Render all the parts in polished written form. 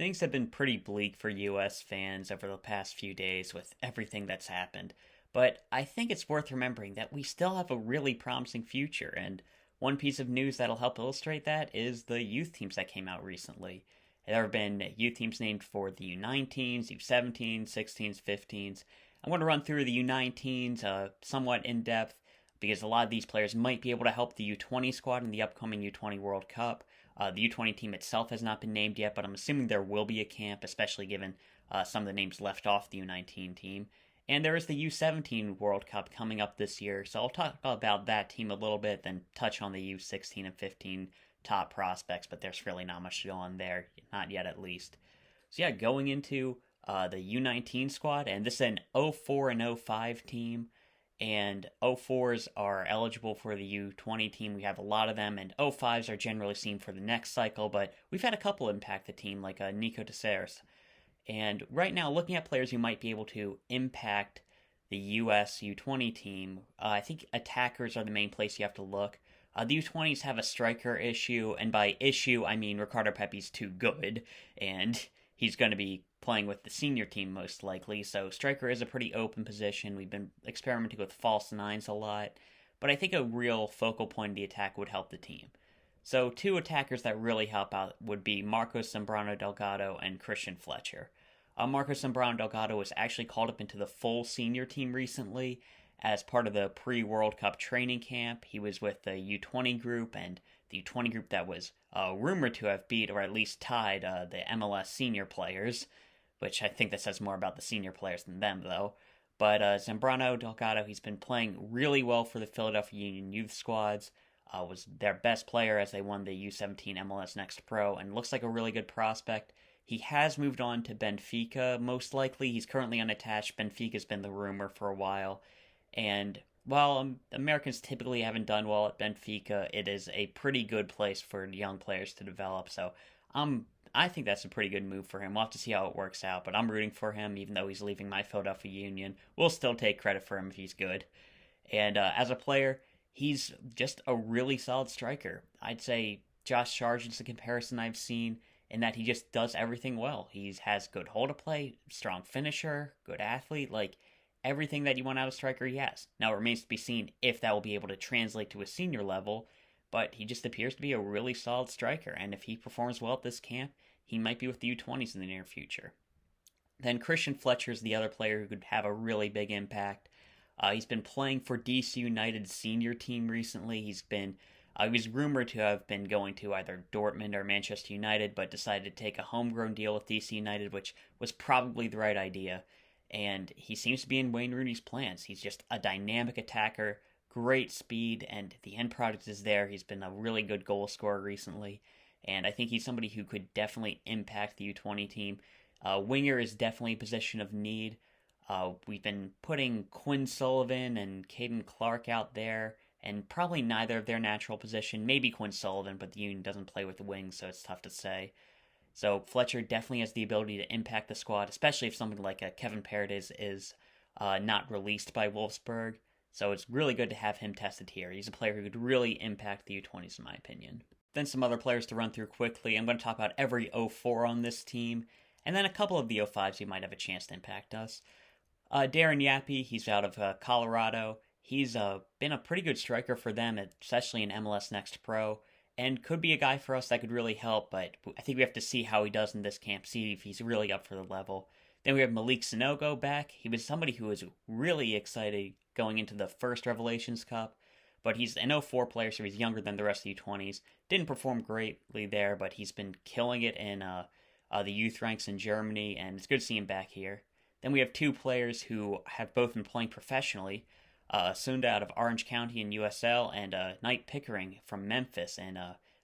Things have been pretty bleak for US fans over the past few days with everything that's happened, but I think it's worth remembering that we still have a really promising future, and one piece of news that'll help illustrate that is the youth teams that came out recently. There have been youth teams named for the U19s, U17s, 16s, 15s. I want to run through the U19s somewhat in depth because a lot of these players might be able to help the U20 squad in the upcoming U20 World Cup. The U20 team itself has not been named yet, but I'm assuming there will be a camp, especially given some of the names left off the U19 team. And there is the U17 World Cup coming up this year, so I'll talk about that team a little bit, then touch on the U16 and 15 top prospects, but there's really not much to go on there, not yet at least. So yeah, going into the U19 squad, and this is an 04 and 05 team, and 04s are eligible for the U20 team. We have a lot of them, and 05s are generally seen for the next cycle, but we've had a couple impact the team, like Nico Teixeira. And right now, looking at players who might be able to impact the US U20 team, I think attackers are the main place you have to look. The U20s have a striker issue, and by issue, I mean Ricardo Pepi's too good, and he's going to be playing with the senior team most likely, so striker is a pretty open position. We've been experimenting with false nines a lot, but I think a real focal point of the attack would help the team. So two attackers that really help out would be Marcos Zambrano Delgado and Christian Fletcher. Marcos Zambrano Delgado was actually called up into the full senior team recently as part of the pre-World Cup training camp. He was with the U20 group, and the U20 group that was rumored to have beat or at least tied the MLS senior players, which I think that says more about the senior players than them, though. But Zambrano Delgado, he's been playing really well for the Philadelphia Union youth squads, was their best player as they won the U17 MLS Next Pro, and looks like a really good prospect. He has moved on to Benfica, most likely. He's currently unattached. Benfica's been the rumor for a while. And while Americans typically haven't done well at Benfica, it is a pretty good place for young players to develop. So I think that's a pretty good move for him. We'll have to see how it works out, but I'm rooting for him, even though he's leaving my Philadelphia Union. We'll still take credit for him if he's good. And as a player, he's just a really solid striker. I'd say Josh Sargent's the comparison I've seen in that he just does everything well. He has good hold of play, strong finisher, good athlete, like everything that you want out of a striker he has. Now it remains to be seen if that will be able to translate to a senior level, but he just appears to be a really solid striker, and if he performs well at this camp, he might be with the U20s in the near future. Then Christian Fletcher is the other player who could have a really big impact. He's been playing for DC United's senior team recently. He was rumored to have been going to either Dortmund or Manchester United, but decided to take a homegrown deal with DC United, which was probably the right idea. And he seems to be in Wayne Rooney's plans. He's just a dynamic attacker, great speed, and the end product is there. He's been a really good goal scorer recently, and I think he's somebody who could definitely impact the U20 team. Winger is definitely a position of need. We've been putting Quinn Sullivan and Caden Clark out there, and probably neither of their natural position. Maybe Quinn Sullivan, but the Union doesn't play with the wings, so it's tough to say. So Fletcher definitely has the ability to impact the squad, especially if somebody like Kevin Paredes is not released by Wolfsburg. So it's really good to have him tested here. He's a player who could really impact the U20s, in my opinion. Then some other players to run through quickly. I'm going to talk about every 04 on this team, and then a couple of the 05s who might have a chance to impact us. Darren Yappy, he's out of Colorado. He's been a pretty good striker for them, especially in MLS Next Pro, and could be a guy for us that could really help, but I think we have to see how he does in this camp, see if he's really up for the level. Then we have Malik Sanogo back. He was somebody who was really excited going into the first Revelations Cup, but he's an 04 player, so he's younger than the rest of the U20s. Didn't perform greatly there, but he's been killing it in the youth ranks in Germany, and it's good to see him back here. Then we have two players who have both been playing professionally. Sunda out of Orange County in USL, and Knight Pickering from Memphis, and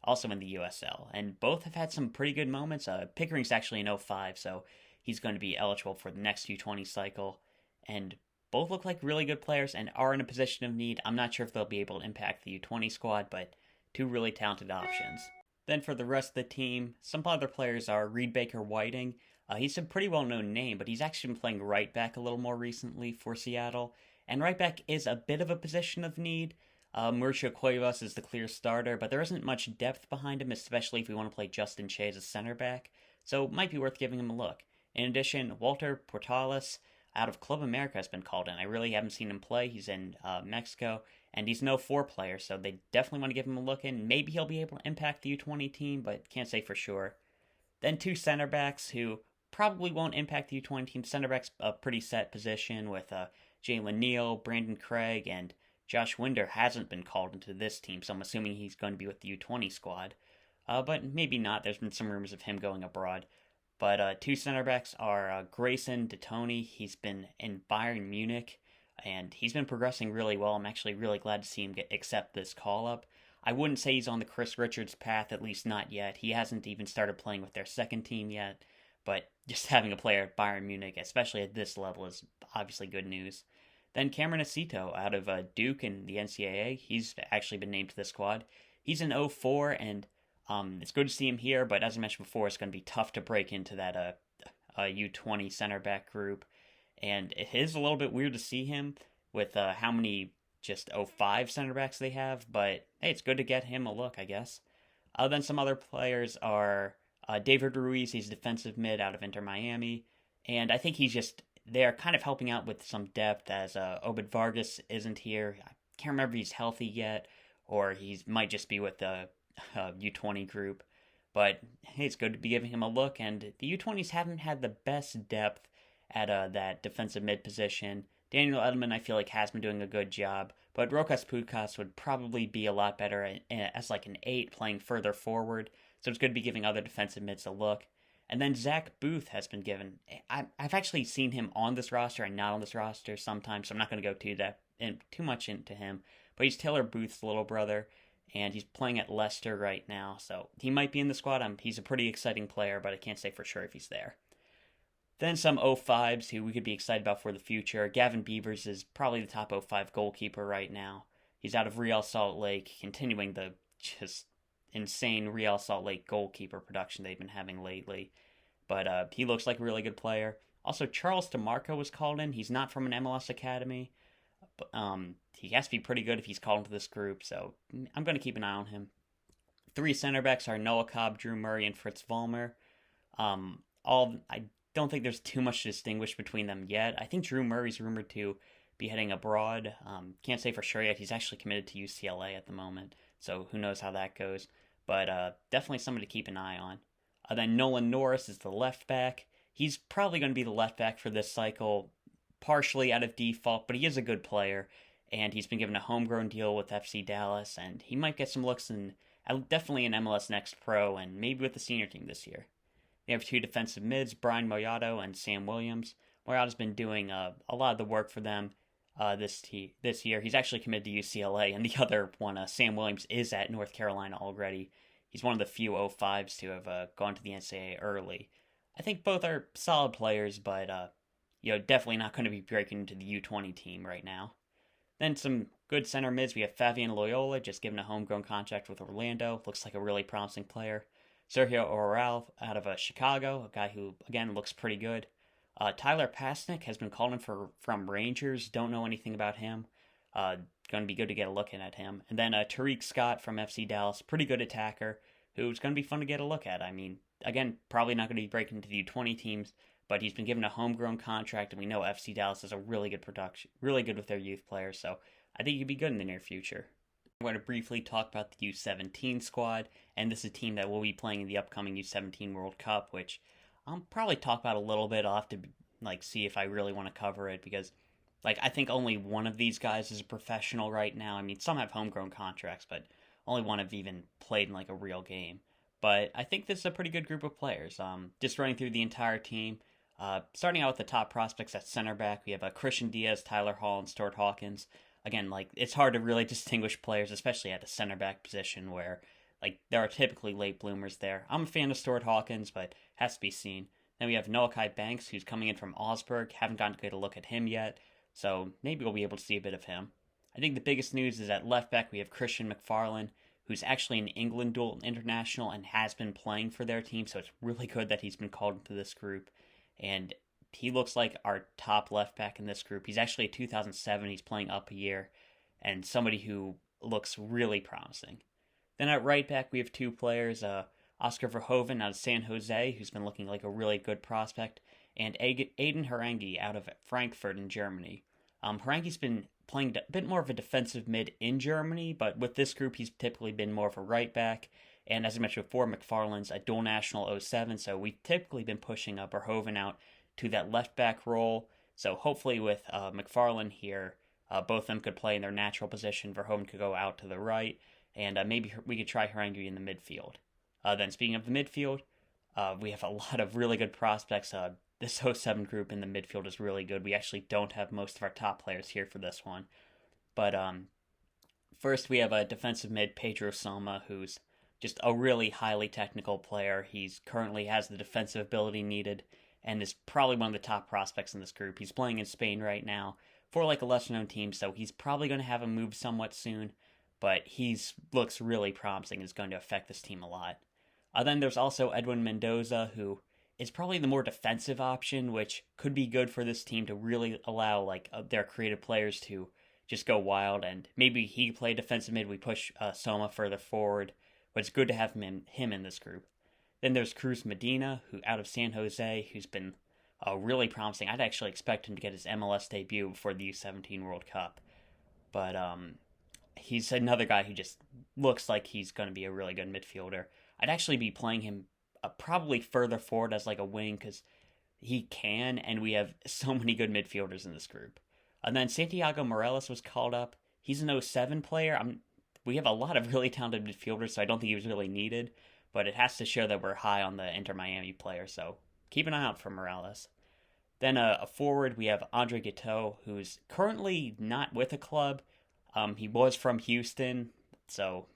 also in the USL. And both have had some pretty good moments. Pickering's actually in 05, so he's going to be eligible for the next U20 cycle. And both look like really good players and are in a position of need. I'm not sure if they'll be able to impact the U20 squad, but two really talented options. Then for the rest of the team, some other players are Reed Baker Whiting. He's a pretty well-known name, but he's actually been playing right back a little more recently for Seattle. And right back is a bit of a position of need. Mauricio Cuevas is the clear starter, but there isn't much depth behind him, especially if we want to play Justin Che as a center back. so it might be worth giving him a look. In addition, Walter Portales out of Club America has been called in. I really haven't seen him play. He's in Mexico, and he's no 4 player, so they definitely want to give him a look in. Maybe he'll be able to impact the U20 team, but can't say for sure. Then 2 center backs who probably won't impact the U20 team. Center back's a pretty set position with Jalen Neal, Brandon Craig, and Josh Winder hasn't been called into this team, so I'm assuming he's going to be with the U20 squad. But maybe not. There's been some rumors of him going abroad. But 2 center backs are Grayson Detoni. He's been in Bayern Munich, and he's been progressing really well. I'm actually really glad to see him accept this call up. I wouldn't say he's on the Chris Richards path, at least not yet. He hasn't even started playing with their second team yet. But just having a player at Bayern Munich, especially at this level, is obviously good news. Then Cameron Acito out of Duke in the NCAA. He's actually been named to the squad. He's an 04, and it's good to see him here, but as I mentioned before, it's going to be tough to break into that U20 center back group. And it is a little bit weird to see him with how many just 05 center backs they have, but hey, it's good to get him a look, I guess. Then some other players are David Ruiz. He's defensive mid out of Inter Miami, and I think they're kind of helping out with some depth as Obed Vargas isn't here. I can't remember if he's healthy yet, or he might just be with the U20 group. But hey, it's good to be giving him a look, and the U20s haven't had the best depth at that defensive mid position. Daniel Edelman, I feel like, has been doing a good job, but Rokas Pukas would probably be a lot better as like an 8 playing further forward, so it's good to be giving other defensive mids a look. And then Zach Booth has been given. I've actually seen him on this roster and not on this roster sometimes, so I'm not going to go too much into him. But he's Taylor Booth's little brother, and he's playing at Leicester right now, so he might be in the squad. He's a pretty exciting player, but I can't say for sure if he's there. Then some 05s who we could be excited about for the future. Gavin Beavers is probably the top 05 goalkeeper right now. He's out of Real Salt Lake, continuing the just insane Real Salt Lake goalkeeper production they've been having lately. But he looks like a really good player. Also, Charles DeMarco was called in. He's not from an MLS academy. But, he has to be pretty good if he's called into this group, so I'm going to keep an eye on him. 3 center backs are Noah Cobb, Drew Murray, and Fritz Vollmer. I don't think there's too much to distinguish between them yet. I think Drew Murray's rumored to be heading abroad. Can't say for sure yet. He's actually committed to UCLA at the moment, so who knows how that goes. But definitely somebody to keep an eye on. Then Nolan Norris is the left back. He's probably going to be the left back for this cycle, partially out of default, but he is a good player, and he's been given a homegrown deal with FC Dallas, and he might get some looks definitely in MLS Next Pro and maybe with the senior team this year. They have 2 defensive mids, Brian Moyato and Sam Williams. Moyato's been doing a lot of the work for them this year. He's actually committed to UCLA, and the other one, Sam Williams, is at North Carolina already. He's one of the few 05s to have gone to the NCAA early. I think both are solid players, but definitely not going to be breaking into the U20 team right now. Then some good center mids. We have Fabian Loyola, just given a homegrown contract with Orlando. Looks like a really promising player. Sergio Oral out of Chicago, a guy who, again, looks pretty good. Tyler Pasnick has been called in from Rangers. Don't know anything about him. Going to be good to get a look at him. And then Tariq Scott from FC Dallas, pretty good attacker, who's going to be fun to get a look at. I mean, again, probably not going to be breaking into the U20 teams, but he's been given a homegrown contract, and we know FC Dallas has a really good production, really good with their youth players, so I think he'd be good in the near future. I'm going to briefly talk about the U17 squad, and this is a team that will be playing in the upcoming U17 World Cup, which I'll probably talk about a little bit. I'll have to see if I really want to cover it, because I think only one of these guys is a professional right now. I mean, some have homegrown contracts, but only one have even played in a real game. But I think this is a pretty good group of players. Just running through the entire team, starting out with the top prospects at center back, we have Christian Diaz, Tyler Hall, and Stuart Hawkins. Again, it's hard to really distinguish players, especially at the center back position where there are typically late bloomers there. I'm a fan of Stuart Hawkins, but has to be seen. Then we have Noakai Banks, who's coming in from Augsburg. Haven't gotten to get a look at him yet, so maybe we'll be able to see a bit of him. I think the biggest news is at left back we have Christian McFarlane, who's actually an England dual international and has been playing for their team, so it's really good that he's been called into this group. And he looks like our top left back in this group. He's actually a 2007. He's playing up a year, and somebody who looks really promising. Then at right back, we have 2 players. Oscar Verhoeven out of San Jose, who's been looking like a really good prospect, and Aiden Harangi out of Frankfurt in Germany. Harangi's been playing a bit more of a defensive mid in Germany, but with this group, he's typically been more of a right back. And as I mentioned before, McFarland's a dual national 07, so we've typically been pushing Verhoeven out to that left back role. So hopefully with McFarland here, both of them could play in their natural position. Verhoeven could go out to the right, and maybe we could try Harangi in the midfield. Then speaking of the midfield, we have a lot of really good prospects. This 07 group in the midfield is really good. We actually don't have most of our top players here for this one. But first we have a defensive mid, Pedro Soma, who's just a really highly technical player. He's currently has the defensive ability needed and is probably one of the top prospects in this group. He's playing in Spain right now for like a lesser known team, so he's probably going to have a move somewhat soon, but he's looks really promising and is going to affect this team a lot. Then there's also Edwin Mendoza, who is probably the more defensive option, which could be good for this team to really allow like their creative players to just go wild, and maybe he play defensive mid. We push Soma further forward, but it's good to have him in this group. Then there's Cruz Medina, who out of San Jose, who's been really promising. I'd actually expect him to get his MLS debut before the U17 World Cup, but he's another guy who just looks like he's going to be a really good midfielder. I'd actually be playing him probably further forward as like a wing because he can, and we have so many good midfielders in this group. And then Santiago Morales was called up. He's an 07 player. We have a lot of really talented midfielders, so I don't think he was really needed, but it has to show that we're high on the Inter Miami player, so keep an eye out for Morales. Then a forward, we have Andre Guiteau, who's currently not with a club. He was from Houston, so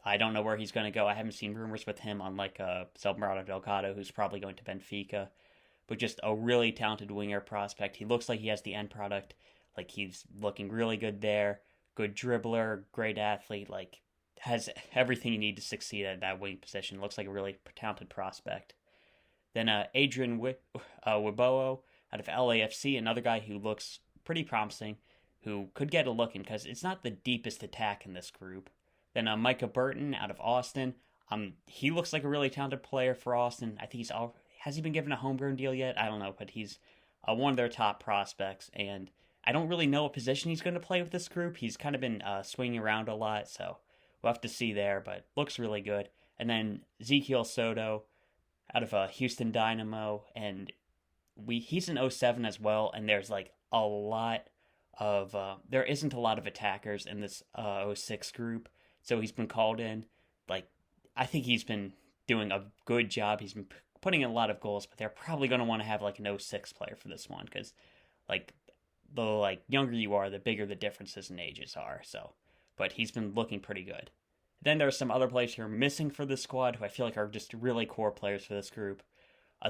I don't know where he's going to go. I haven't seen rumors with him, unlike Zelmaro Delgado, who's probably going to Benfica. But just a really talented winger prospect. He looks like he has the end product. Like, he's looking really good there. Good dribbler, great athlete. Like, has everything you need to succeed at that wing position. Looks like a really talented prospect. Then Adrian Wibowo out of LAFC, another guy who looks pretty promising, who could get a look in because it's not the deepest attack in this group. Then Micah Burton out of Austin. He looks like a really talented player for Austin. I think has he been given a homegrown deal yet? I don't know, but he's one of their top prospects, and I don't really know what position he's going to play with this group. He's kind of been swinging around a lot, so we'll have to see there, but looks really good. And then Ezequiel Soto out of Houston Dynamo, and he's an 07 as well, and there's like a lot of there isn't a lot of attackers in this 06 group. So he's been called in. Like, I think he's been doing a good job. He's been putting in a lot of goals, but they're probably going to want to have like an 06 player for this one because, like, the younger you are, the bigger the differences in ages are. So, but he's been looking pretty good. Then there are some other players who are missing for this squad who I feel like are just really core players for this group.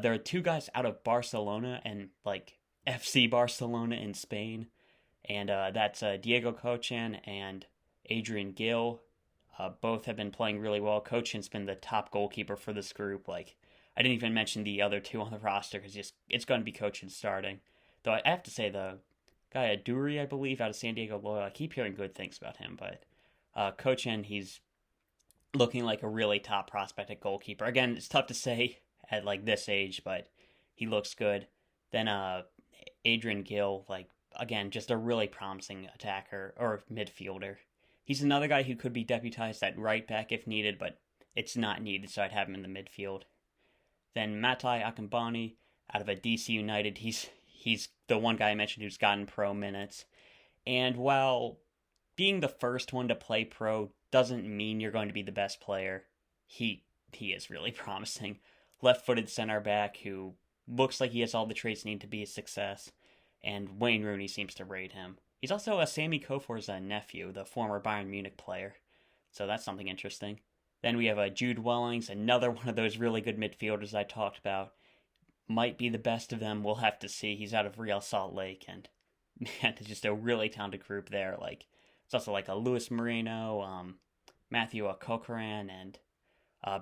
There are two guys out of Barcelona and like FC Barcelona in Spain, and that's Diego Cochin and Adrian Gill. Both have been playing really well. Cochin's been the top goalkeeper for this group. Like, I didn't even mention the other two on the roster because it's going to be Cochin starting. Though I have to say the guy Aduri, I believe, out of San Diego Loyal, I keep hearing good things about him. But Cochin, he's looking like a really top prospect at goalkeeper. Again, it's tough to say at like this age, but he looks good. Then Adrian Gill, like, again, just a really promising attacker or midfielder. He's another guy who could be deputized at right back if needed, but it's not needed, so I'd have him in the midfield. Then Matai Akambani out of a DC United. He's the one guy I mentioned who's gotten pro minutes. And while being the first one to play pro doesn't mean you're going to be the best player, he is really promising. Left-footed center back who looks like he has all the traits needed to be a success, and Wayne Rooney seems to rate him. He's also Sammy Kofor's nephew, the former Bayern Munich player. So that's something interesting. Then we have Jude Wellings, another one of those really good midfielders I talked about. Might be the best of them. We'll have to see. He's out of Real Salt Lake, and man, it's just a really talented group there. Like, it's also like a Luis Moreno, Matthew Cochran, and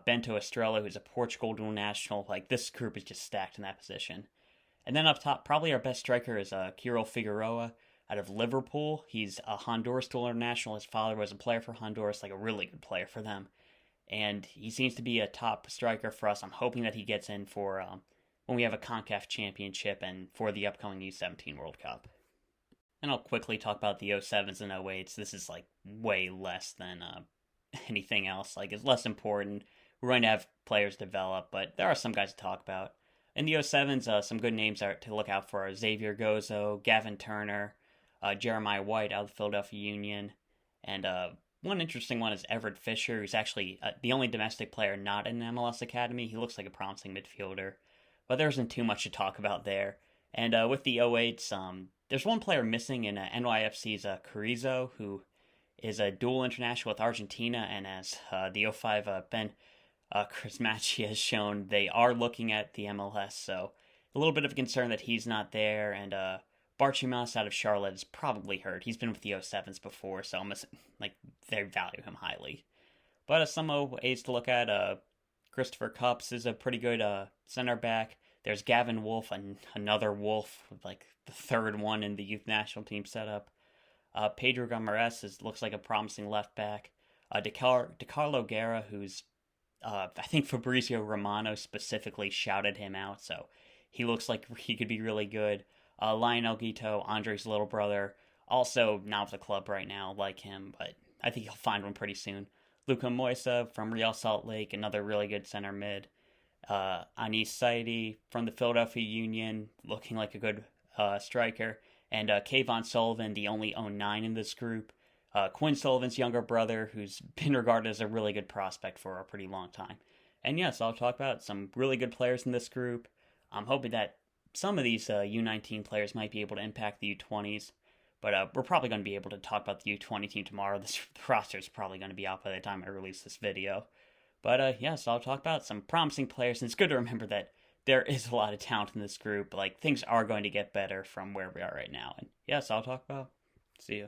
Bento Estrella, who's a Portugal dual national. Like, this group is just stacked in that position. And then up top, probably our best striker is Kirill Figueroa out of Liverpool. He's a Honduras dual international. His father was a player for Honduras, like a really good player for them. and he seems to be a top striker for us. I'm hoping that he gets in for when we have a CONCACAF championship and for the upcoming U17 World Cup. And I'll quickly talk about the 07s and 08s. This is like way less than anything else. Like, it's less important. We're going to have players develop, but there are some guys to talk about. In the 07s, some good names are to look out for are Xavier Gozo, Gavin Turner, Jeremiah White out of the Philadelphia Union, and one interesting one is Everett Fisher, who's actually the only domestic player not in an MLS academy. He looks like a promising midfielder, but there isn't too much to talk about there. And with the 08s, there's one player missing in NYFC's Carrizo, who is a dual international with Argentina, and as the 05 Ben Christmachi has shown, they are looking at the MLS, so a little bit of a concern that he's not there, and Barchimas out of Charlotte is probably hurt. He's been with the 07s before, so they value him highly. But some 08s to look at, Christopher Cups is a pretty good center back. There's Gavin Wolf, another Wolf, like the third one in the youth national team setup. Pedro Gomes looks like a promising left back. DeCarlo Guerra, who's I think Fabrizio Romano specifically shouted him out, so he looks like he could be really good. Lionel Guito, Andre's little brother, also not with the club right now, like him, but I think he'll find one pretty soon. Luca Moisa from Real Salt Lake, another really good center mid. Anis Saidi from the Philadelphia Union, looking like a good striker. And Kayvon Sullivan, the only 09 in this group. Quinn Sullivan's younger brother, who's been regarded as a really good prospect for a pretty long time. And yes, I'll talk about some really good players in this group. I'm hoping that some of these U19 players might be able to impact the U20s. But we're probably going to be able to talk about the U20 team tomorrow. The roster is probably going to be out by the time I release this video. But yes, I'll talk about some promising players. And it's good to remember that there is a lot of talent in this group. Like, things are going to get better from where we are right now. And yes, I'll talk about. See you.